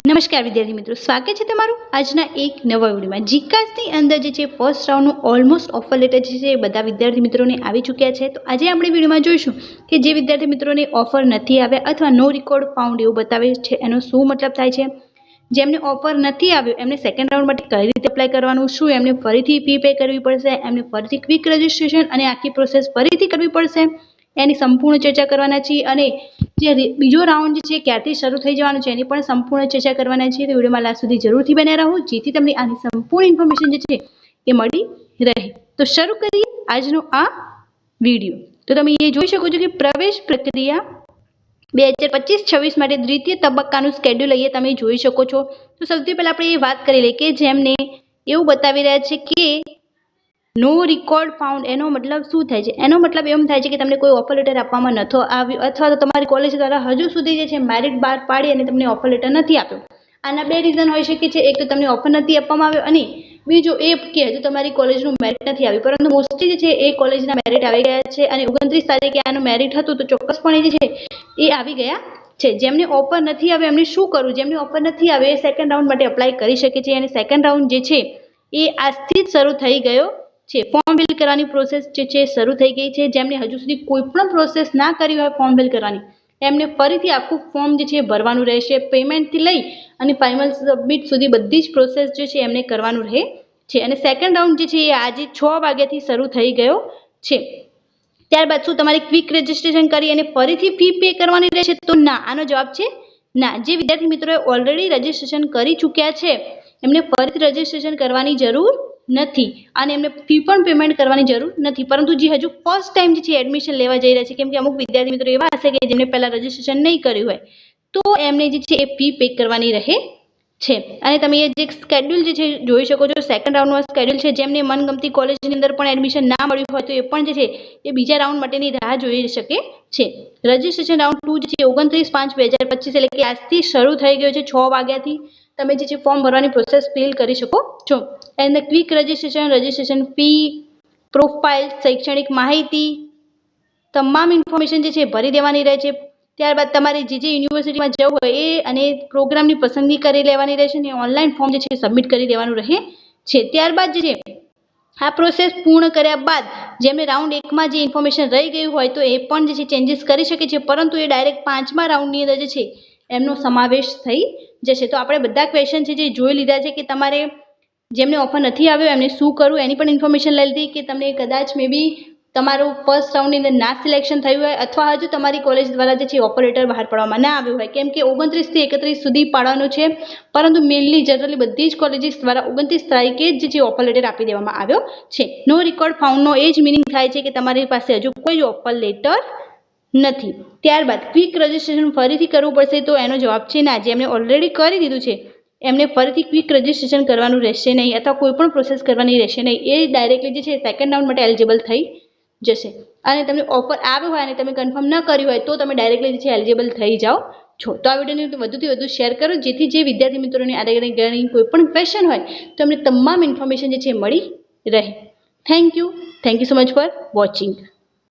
નમસ્કાર વિદ્યાર્થી મિત્રો, સ્વાગત છે તમારું આજના એક નવા વિડીયોમાં। જીકાસની અંદર જે છે ફર્સ્ટ રાઉન્ડનું ઓલમોસ્ટ ઓફર લેટર જે છે એ બધા વિદ્યાર્થી મિત્રોને આવી ચૂક્યા છે। તો આજે આપણે વિડીયોમાં જોઈશું કે જે વિદ્યાર્થી મિત્રોને ઓફર નથી આવ્યા અથવા નો રેકોર્ડ ફાઉન્ડ એવું બતાવે છે એનો શું મતલબ થાય છે। જેમને ઓફર નથી આવ્યો એમને સેકન્ડ રાઉન્ડ માટે કઈ રીતે એપ્લાય કરવાનું, શું એમને ફરીથી ફી પે કરવી પડશે, એમને ફરીથી ક્વિક રજિસ્ટ્રેશન અને આખી પ્રોસેસ ફરીથી કરવી પડશે, એની સંપૂર્ણ ચર્ચા કરવાના છીએ। અને જે બીજો રાઉન્ડ છે ક્યારથી શરૂ થઈ જવાનું છે એની પણ સંપૂર્ણ ચર્ચા કરવાના છીએ। તો વિડીયોમાં લાસ્ટ સુધી જરૂરથી બન્યા રહો જેથી તમને આની સંપૂર્ણ ઇન્ફોર્મેશન જે છે એ મળી રહે। તો શરૂ કરીએ આજનો આ વિડીયો। તો તમે એ જોઈ શકો છો કે પ્રવેશ પ્રક્રિયા 2025-26 માટે દ્વિતીય તબક્કાનું સ્કેડ્યુલ અહીંયા તમે જોઈ શકો છો। તો સૌથી પહેલા આપણે એ વાત કરી લઈએ કે જેમને એવું બતાવી રહ્યા છે કે નો રેકોર્ડ ફાઉન્ડ, એનો મતલબ શું થાય છે? એનો મતલબ એમ થાય છે કે તમને કોઈ ઓફર લેટર આપવામાં નતો આવ્યો અથવા તો તમારી કોલેજ દ્વારા હજુ સુધી જે છે મેરિટ બહાર પાડી અને તમને ઓફર લેટર નથી આપ્યો। આના બે રીઝન હોઈ શકે છે, એક તો તમને ઓફર નથી આપવામાં આવ્યો અને બીજું એ કે હજુ તમારી કોલેજનું મેરિટ નથી આવ્યું, પરંતુ મોસ્ટલી જે છે એ કોલેજના મેરિટ આવી ગયા છે અને 29 તારીખે આનું મેરિટ હતું તો ચોક્કસપણે જે છે એ આવી ગયા છે। જેમને ઓફર નથી આવ્યો એમને શું કરવું? જેમને ઓફર નથી આવ્યો એ સેકન્ડ રાઉન્ડ માટે એપ્લાય કરી શકે છે અને સેકન્ડ રાઉન્ડ જે છે એ આજથી જ શરૂ થઈ ગયો છે। ફોર્મ ફિલ કરવાની પ્રોસેસ જે છે શરૂ થઈ ગઈ છે। જેમને હજુ સુધી કોઈ પણ પ્રોસેસ ના કરી હોય ફોર્મ ફિલ કરવાની એમને ફરીથી આખું ફોર્મ જે છે ભરવાનું રહેશે। પેમેન્ટથી લઈ અને ફાઇનલ સબમિટ સુધી બધી જ પ્રોસેસ જે છે એમને કરવાનું રહે છે અને સેકન્ડ રાઉન્ડ જે છે એ આજે 6 વાગ્યાથી શરૂ થઈ ગયો છે। ત્યારબાદ શું તમારે ક્વિક રજિસ્ટ્રેશન કરી અને ફરીથી ફી પે કરવાની રહેશે? તો ના, આનો જવાબ છે ના। જે વિદ્યાર્થી મિત્રોએ ઓલરેડી રજિસ્ટ્રેશન કરી ચૂક્યા છે એમને ફરીથી રજિસ્ટ્રેશન કરવાની જરૂર નથી અને એમને ફી પણ પેમેન્ટ કરવાની જરૂર નથી, પરંતુ જે હજુ ફર્સ્ટ ટાઈમ જે છે એડમિશન લેવા જઈ રહ્યા છે, કેમ કે અમુક વિદ્યાર્થી મિત્રો એવા હશે કે જેમને પહેલા રજિસ્ટ્રેશન નહીં કર્યું હોય તો એમને જે છે એ ફી પે કરવાની રહે છે। અને તમે એ જે સ્કેડ્યુલ જે છે જોઈ શકો છો, સેકન્ડ રાઉન્ડનો સ્કેડ્યુલ છે। જેમને મનગમતી કોલેજની અંદર પણ એડમિશન ના મળ્યું હોય તો એ પણ જે છે એ બીજા રાઉન્ડ માટેની રાહ જોઈ શકે છે। રજિસ્ટ્રેશન રાઉન્ડ 2 જે છે 29/5/2025 એટલે કે આજથી શરૂ થઈ ગયો છે। 6 વાગ્યાથી તમે જે છે ફોર્મ ભરવાની પ્રોસેસ ફિલ કરી શકો છો। And quick registration fee, profile, શૈક્ષણિક માહિતી, તમામ ઇન્ફોર્મેશન જે છે ભરી દેવાની રહે છે। ત્યારબાદ તમારે જે યુનિવર્સિટીમાં જવું હોય એ અને પ્રોગ્રામની પસંદગી કરી લેવાની રહેશે અને ઓનલાઈન ફોર્મ જે છે સબમિટ કરી દેવાનું રહે છે। ત્યારબાદ જે છે આ પ્રોસેસ પૂર્ણ કર્યા બાદ જેમને રાઉન્ડ 1માં જે ઇન્ફોર્મેશન રહી ગયું હોય તો એ પણ જે છે ચેન્જીસ કરી શકે છે, પરંતુ એ ડાયરેક્ટ 5મા રાઉન્ડની અંદર જે છે એમનો સમાવેશ થઈ જશે। તો આપણે બધા ક્વેશ્ચન છે જે જોઈ લીધા છે કે તમારે જેમને ઓફર નથી આવ્યો એમને શું કરવું એની પણ ઇન્ફોર્મેશન લઈ લીધી કે તમને કદાચ મે બી તમારું ફર્સ્ટ રાઉન્ડની અંદર ના સિલેક્શન થયું હોય અથવા હજુ તમારી કોલેજ દ્વારા જે છે ઓફર લેટર બહાર પાડવામાં ના આવ્યું હોય, કેમ કે 29 થી 31 સુધી પાડવાનું છે, પરંતુ મેઇનલી જનરલી બધી જ કોલેજીસ દ્વારા 29 તારીખે જ જે છે ઓફર લેટર આપી દેવામાં આવ્યો છે। નો રેકોર્ડ ફાઉન્ડનો એ જ મિનિંગ થાય છે કે તમારી પાસે હજુ કોઈ ઓફર લેટર નથી। ત્યારબાદ ક્વિક રજિસ્ટ્રેશન ફરીથી કરવું પડશે? તો એનો જવાબ છે ના। જેમને ઓલરેડી કરી દીધું છે એમને ફરીથી ક્વિક રજિસ્ટ્રેશન કરવાનું રહેશે નહીં અથવા કોઈ પણ પ્રોસેસ કરવાની રહેશે નહીં। એ ડાયરેક્ટલી જે છે સેકન્ડ રાઉન્ડ માટે એલિજિબલ થઈ જશે અને તમને ઓફર આવ્યો હોય અને તમે કન્ફર્મ ન કર્યું હોય તો તમે ડાયરેક્ટલી જે છે એલિજિબલ થઈ જાઓ છો। તો આ વિડીયોને વધુથી વધુ શેર કરો જેથી જે વિદ્યાર્થી મિત્રોને આગળની કોઈ પણ ક્વેશ્ચન હોય તો એમને તમામ ઇન્ફોર્મેશન જે છે મળી રહે। Thank you so much for watching.